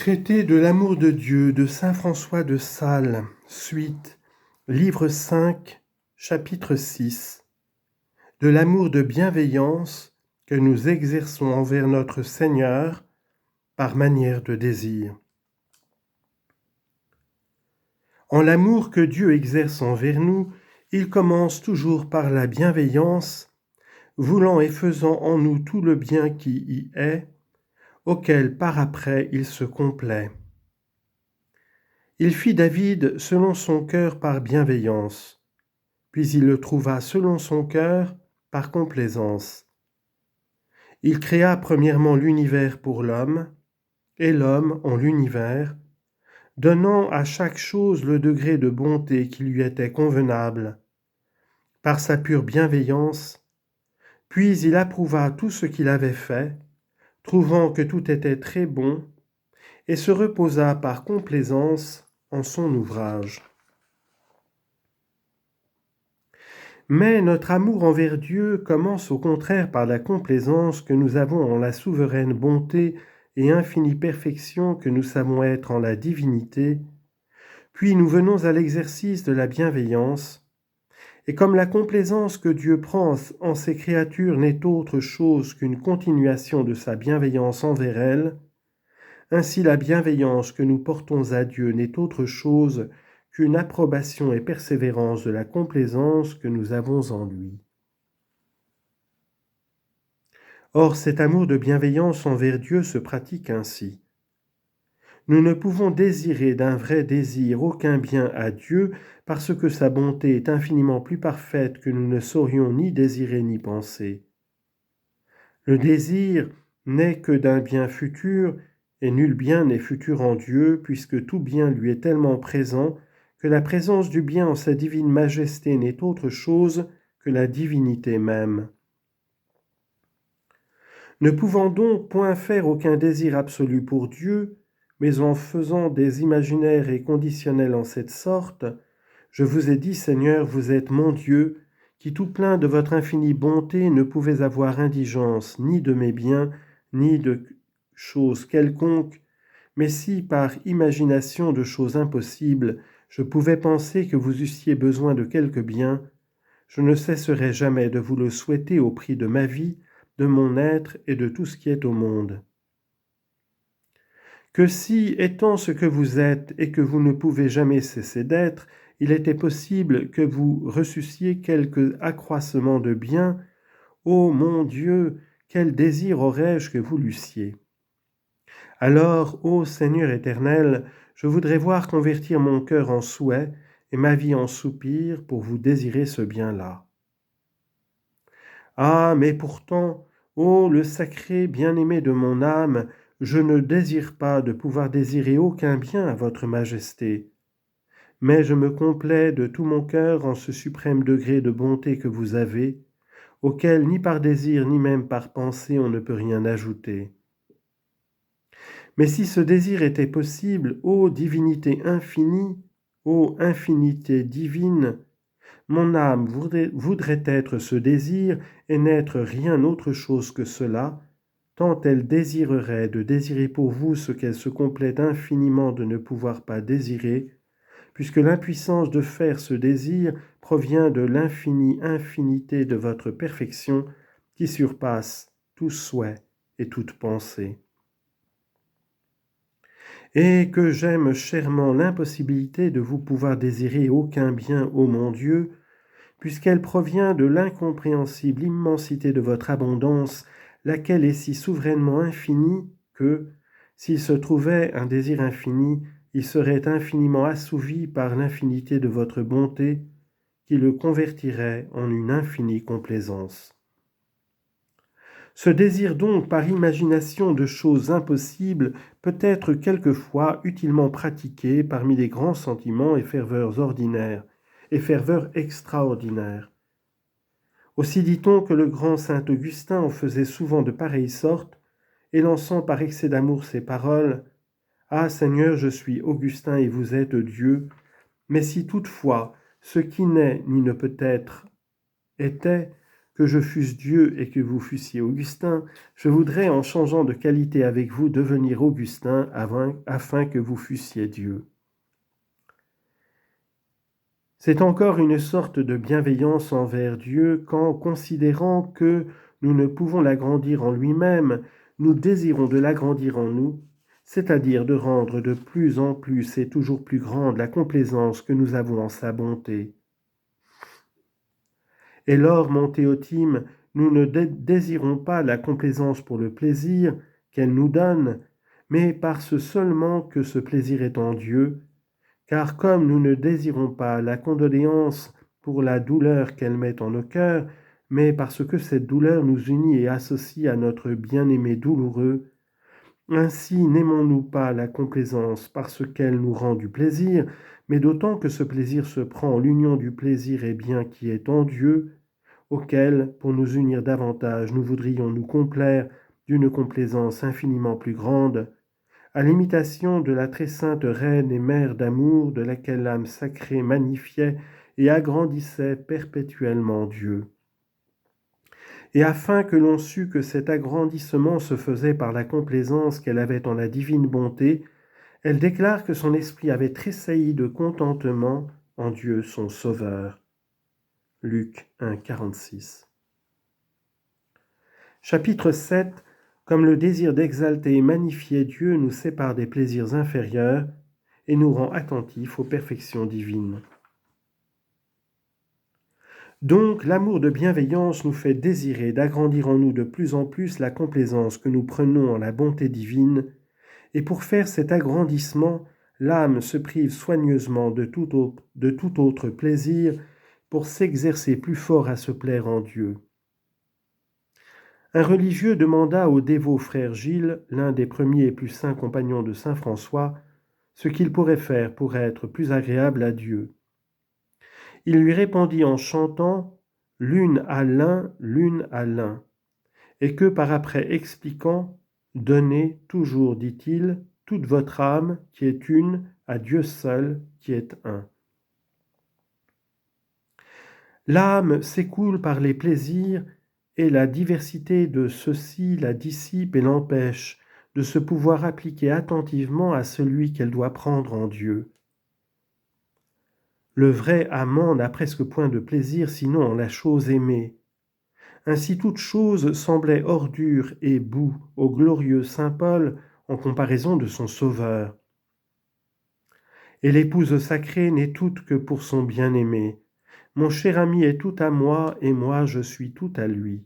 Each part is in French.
Traité de l'amour de Dieu de saint François de Sales, suite, livre 5, chapitre 6, de l'amour de bienveillance que nous exerçons envers notre Seigneur par manière de désir. En l'amour que Dieu exerce envers nous, il commence toujours par la bienveillance, voulant et faisant en nous tout le bien qui y est, auquel par après il se complaît. Il fit David selon son cœur par bienveillance, puis il le trouva selon son cœur par complaisance. Il créa premièrement l'univers pour l'homme, et l'homme en l'univers, donnant à chaque chose le degré de bonté qui lui était convenable, par sa pure bienveillance, puis il approuva tout ce qu'il avait fait, trouvant que tout était très bon, et se reposa par complaisance en son ouvrage. Mais notre amour envers Dieu commence au contraire par la complaisance que nous avons en la souveraine bonté et infinie perfection que nous savons être en la divinité, puis nous venons à l'exercice de la bienveillance, et comme la complaisance que Dieu prend en ses créatures n'est autre chose qu'une continuation de sa bienveillance envers elles, ainsi la bienveillance que nous portons à Dieu n'est autre chose qu'une approbation et persévérance de la complaisance que nous avons en lui. Or, cet amour de bienveillance envers Dieu se pratique ainsi. Nous ne pouvons désirer d'un vrai désir aucun bien à Dieu parce que sa bonté est infiniment plus parfaite que nous ne saurions ni désirer ni penser. Le désir n'est que d'un bien futur, et nul bien n'est futur en Dieu, puisque tout bien lui est tellement présent que la présence du bien en sa divine majesté n'est autre chose que la divinité même. Ne pouvant donc point faire aucun désir absolu pour Dieu, mais en faisant des imaginaires et conditionnels en cette sorte, je vous ai dit, Seigneur, vous êtes mon Dieu, qui tout plein de votre infinie bonté ne pouvez avoir indigence ni de mes biens, ni de choses quelconques, mais si par imagination de choses impossibles, je pouvais penser que vous eussiez besoin de quelque bien, je ne cesserai jamais de vous le souhaiter au prix de ma vie, de mon être et de tout ce qui est au monde. Que si, étant ce que vous êtes et que vous ne pouvez jamais cesser d'être, il était possible que vous reçussiez quelque accroissement de bien, ô mon Dieu, quel désir aurais-je que vous l'eussiez. Alors, ô Seigneur éternel, je voudrais voir convertir mon cœur en souhait et ma vie en soupir pour vous désirer ce bien-là. Ah, mais pourtant, ô le sacré bien-aimé de mon âme, je ne désire pas de pouvoir désirer aucun bien à votre majesté, mais je me complais de tout mon cœur en ce suprême degré de bonté que vous avez, auquel ni par désir ni même par pensée on ne peut rien ajouter. Mais si ce désir était possible, ô divinité infinie, ô infinité divine, mon âme voudrait être ce désir et n'être rien autre chose que cela, tant elle désirerait de désirer pour vous ce qu'elle se complaît infiniment de ne pouvoir pas désirer, puisque l'impuissance de faire ce désir provient de l'infinie infinité de votre perfection qui surpasse tout souhait et toute pensée. Et que j'aime chèrement l'impossibilité de vous pouvoir désirer aucun bien, ô mon Dieu, puisqu'elle provient de l'incompréhensible immensité de votre abondance, laquelle est si souverainement infinie que, s'il se trouvait un désir infini, il serait infiniment assouvi par l'infinité de votre bonté, qui le convertirait en une infinie complaisance. Ce désir donc, par imagination de choses impossibles, peut être quelquefois utilement pratiqué parmi les grands sentiments et ferveurs ordinaires, et ferveurs extraordinaires. Aussi dit-on que le grand saint Augustin en faisait souvent de pareille sorte, élançant par excès d'amour ces paroles « Ah Seigneur, je suis Augustin et vous êtes Dieu, mais si toutefois ce qui n'est ni ne peut être était, que je fusse Dieu et que vous fussiez Augustin, je voudrais, en changeant de qualité avec vous, devenir Augustin afin que vous fussiez Dieu. C'est encore une sorte de bienveillance envers Dieu quand, considérant que nous ne pouvons l'agrandir en lui-même, nous désirons de l'agrandir en nous, c'est-à-dire de rendre de plus en plus et toujours plus grande la complaisance que nous avons en sa bonté. Et lors, mon Théotime, nous ne désirons pas la complaisance pour le plaisir qu'elle nous donne, mais parce seulement que ce plaisir est en Dieu, car comme nous ne désirons pas la condoléance pour la douleur qu'elle met en nos cœurs, mais parce que cette douleur nous unit et associe à notre bien-aimé douloureux, ainsi n'aimons-nous pas la complaisance parce qu'elle nous rend du plaisir, mais d'autant que ce plaisir se prend en l'union du plaisir et bien qui est en Dieu, auquel, pour nous unir davantage, nous voudrions nous complaire d'une complaisance infiniment plus grande, à l'imitation de la très sainte reine et mère d'amour de laquelle l'âme sacrée magnifiait et agrandissait perpétuellement Dieu. Et afin que l'on sût que cet agrandissement se faisait par la complaisance qu'elle avait en la divine bonté, elle déclare que son esprit avait tressailli de contentement en Dieu son Sauveur. Luc 1, 46. Chapitre 7. Comme le désir d'exalter et magnifier Dieu nous sépare des plaisirs inférieurs et nous rend attentifs aux perfections divines. Donc l'amour de bienveillance nous fait désirer d'agrandir en nous de plus en plus la complaisance que nous prenons en la bonté divine, et pour faire cet agrandissement, l'âme se prive soigneusement de tout autre plaisir pour s'exercer plus fort à se plaire en Dieu. Un religieux demanda au dévot frère Gilles, l'un des premiers et plus saints compagnons de saint François, ce qu'il pourrait faire pour être plus agréable à Dieu. Il lui répondit en chantant « l'une à l'un, et que par après expliquant « donnez toujours, dit-il, toute votre âme qui est une à Dieu seul qui est un ». L'âme s'écoule par les plaisirs et la diversité de ceux-ci la dissipe et l'empêche de se pouvoir appliquer attentivement à celui qu'elle doit prendre en Dieu. Le vrai amant n'a presque point de plaisir sinon en la chose aimée. Ainsi toute chose semblait ordure et boue au glorieux saint Paul en comparaison de son Sauveur. Et l'épouse sacrée n'est toute que pour son bien-aimé. Mon cher ami est tout à moi et moi je suis tout à lui.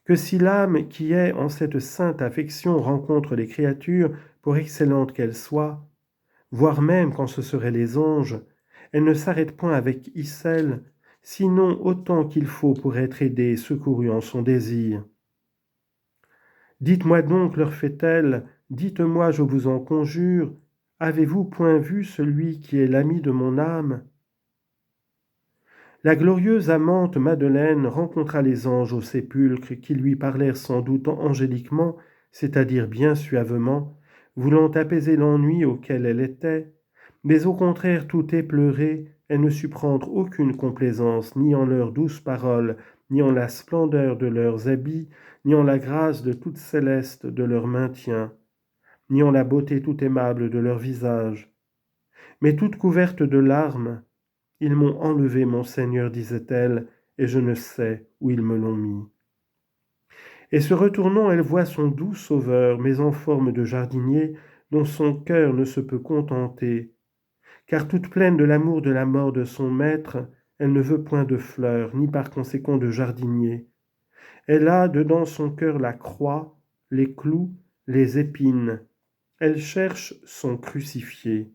Que si l'âme qui est en cette sainte affection rencontre les créatures, pour excellentes qu'elles soient, voire même quand ce seraient les anges, elle ne s'arrête point avec Icelle, sinon autant qu'il faut pour être aidée et secourue en son désir. Dites-moi donc, leur fait-elle, dites-moi, je vous en conjure, avez-vous point vu celui qui est l'ami de mon âme ? La glorieuse amante Madeleine rencontra les anges au sépulcre qui lui parlèrent sans doute angéliquement, c'est-à-dire bien suavement, voulant apaiser l'ennui auquel elle était, mais au contraire tout épleurée, elle ne sut prendre aucune complaisance ni en leurs douces paroles, ni en la splendeur de leurs habits, ni en la grâce de toute céleste de leur maintien, ni en la beauté tout aimable de leur visage. Mais toute couverte de larmes, ils m'ont enlevé, mon Seigneur, disait-elle, et je ne sais où ils me l'ont mis. Et se retournant, elle voit son doux Sauveur, mais en forme de jardinier, dont son cœur ne se peut contenter, car toute pleine de l'amour de la mort de son maître, elle ne veut point de fleurs, ni par conséquent de jardinier. Elle a dedans son cœur la croix, les clous, les épines. Elle cherche son crucifié.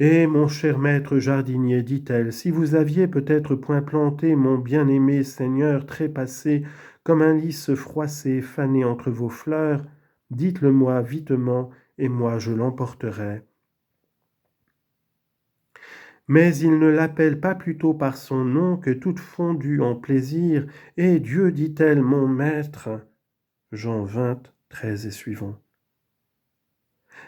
Eh, mon cher maître jardinier, dit-elle, si vous aviez peut-être point planté mon bien-aimé Seigneur trépassé comme un lys froissé fané entre vos fleurs, dites-le-moi vitement, et moi je l'emporterai. Mais il ne l'appelle pas plutôt par son nom que toute fondue en plaisir, et Dieu, dit-elle, mon maître. Jean 20, 13 et suivant.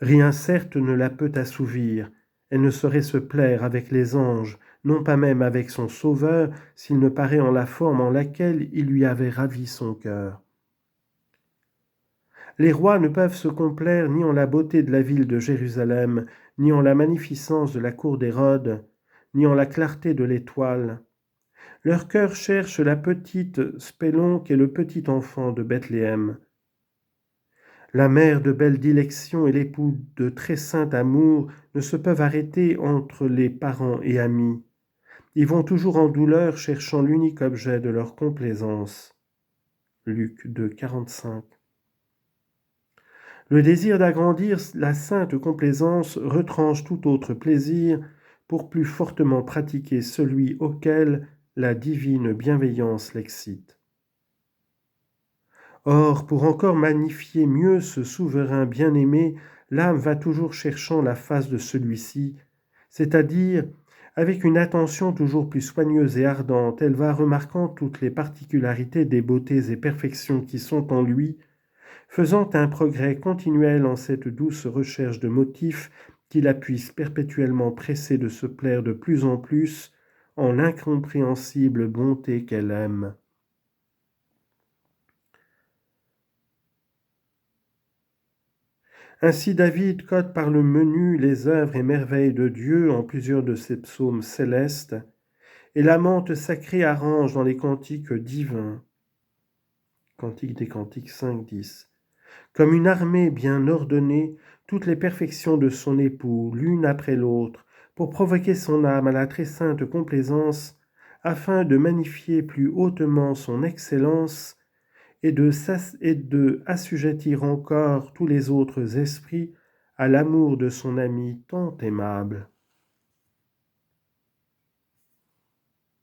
Rien certes ne la peut assouvir, elle ne saurait se plaire avec les anges, non pas même avec son Sauveur, s'il ne paraît en la forme en laquelle il lui avait ravi son cœur. Les rois ne peuvent se complaire ni en la beauté de la ville de Jérusalem, ni en la magnificence de la cour d'Hérode, ni en la clarté de l'étoile. Leur cœur cherche la petite spélonque et le petit enfant de Bethléem. La mère de belle dilection et l'époux de très saint amour ne se peuvent arrêter entre les parents et amis. Ils vont toujours en douleur cherchant l'unique objet de leur complaisance. Luc 2, 45. Le désir d'agrandir la sainte complaisance retranche tout autre plaisir pour plus fortement pratiquer celui auquel la divine bienveillance l'excite. Or, pour encore magnifier mieux ce souverain bien-aimé, l'âme va toujours cherchant la face de celui-ci, c'est-à-dire, avec une attention toujours plus soigneuse et ardente, elle va remarquant toutes les particularités des beautés et perfections qui sont en lui, faisant un progrès continuel en cette douce recherche de motifs qui la puissent perpétuellement presser de se plaire de plus en plus en l'incompréhensible bonté qu'elle aime. Ainsi David code par le menu les œuvres et merveilles de Dieu en plusieurs de ses psaumes célestes, et la menthe sacrée arrange dans les cantiques divins. Cantique des Cantiques 5-10. Comme une armée bien ordonnée, toutes les perfections de son époux, l'une après l'autre, pour provoquer son âme à la très sainte complaisance, afin de magnifier plus hautement son excellence, et de assujettir encore tous les autres esprits à l'amour de son ami tant aimable.